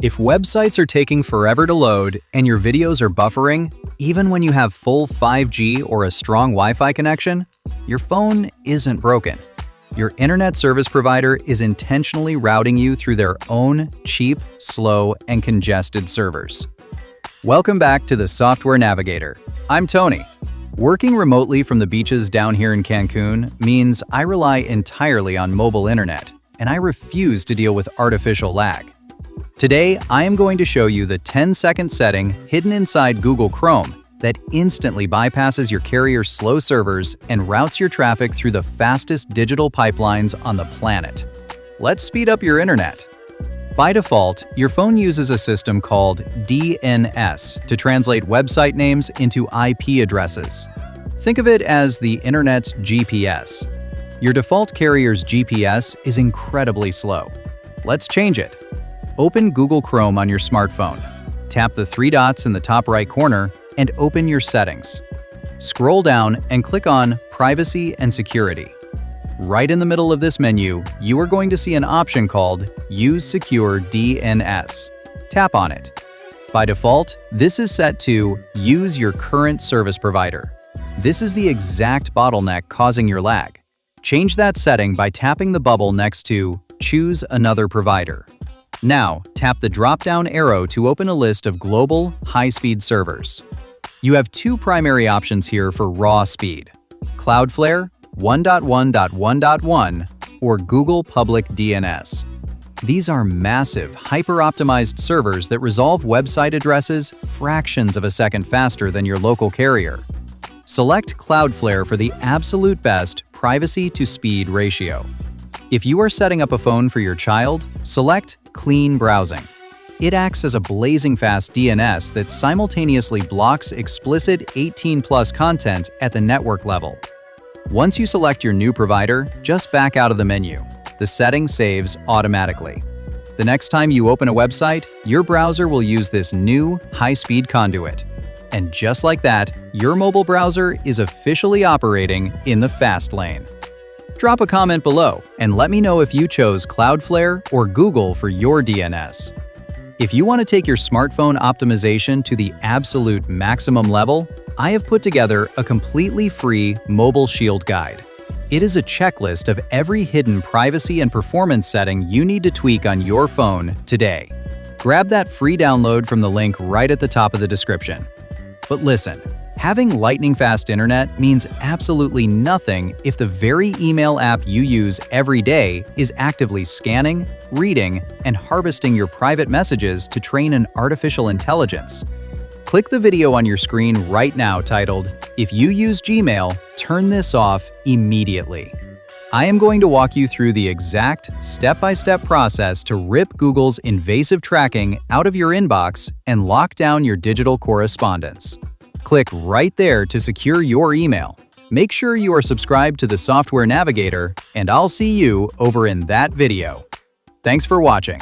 If websites are taking forever to load and your videos are buffering, even when you have full 5G or a strong Wi-Fi connection, your phone isn't broken. Your internet service provider is intentionally routing you through their own cheap, slow, and congested servers. Welcome back to the Software Navigator. I'm Tony. Working remotely from the beaches down here in Cancun means I rely entirely on mobile internet, and I refuse to deal with artificial lag. Today, I am going to show you the 10-second setting hidden inside Google Chrome that instantly bypasses your carrier's slow servers and routes your traffic through the fastest digital pipelines on the planet. Let's speed up your internet. By default, your phone uses a system called DNS to translate website names into IP addresses. Think of it as the internet's GPS. Your default carrier's GPS is incredibly slow. Let's change it. Open Google Chrome on your smartphone. Tap the three dots in the top right corner and open your settings. Scroll down and click on Privacy and Security. Right in the middle of this menu, you are going to see an option called Use Secure DNS. Tap on it. By default, this is set to Use your current service provider. This is the exact bottleneck causing your lag. Change that setting by tapping the bubble next to Choose another provider. Now, tap the drop-down arrow to open a list of global, high-speed servers. You have two primary options here for raw speed: Cloudflare 1.1.1.1 or Google Public DNS. These are massive, hyper-optimized servers that resolve website addresses fractions of a second faster than your local carrier. Select Cloudflare for the absolute best privacy-to-speed ratio. If you are setting up a phone for your child, select Clean Browsing. It acts as a blazing fast DNS that simultaneously blocks explicit 18+ content at the network level. Once you select your new provider, just back out of the menu. The setting saves automatically. The next time you open a website, your browser will use this new high-speed conduit. And just like that, your mobile browser is officially operating in the fast lane. Drop a comment below and let me know if you chose Cloudflare or Google for your DNS. If you want to take your smartphone optimization to the absolute maximum level, I have put together a completely free Mobile Shield guide. It is a checklist of every hidden privacy and performance setting you need to tweak on your phone today. Grab that free download from the link right at the top of the description. But listen, having lightning-fast internet means absolutely nothing if the very email app you use every day is actively scanning, reading, and harvesting your private messages to train an artificial intelligence. Click the video on your screen right now titled, "If you use Gmail, turn this off immediately." I am going to walk you through the exact step-by-step process to rip Google's invasive tracking out of your inbox and lock down your digital correspondence. Click right there to secure your email. Make sure you are subscribed to the Software Navigator, and I'll see you over in that video. Thanks for watching.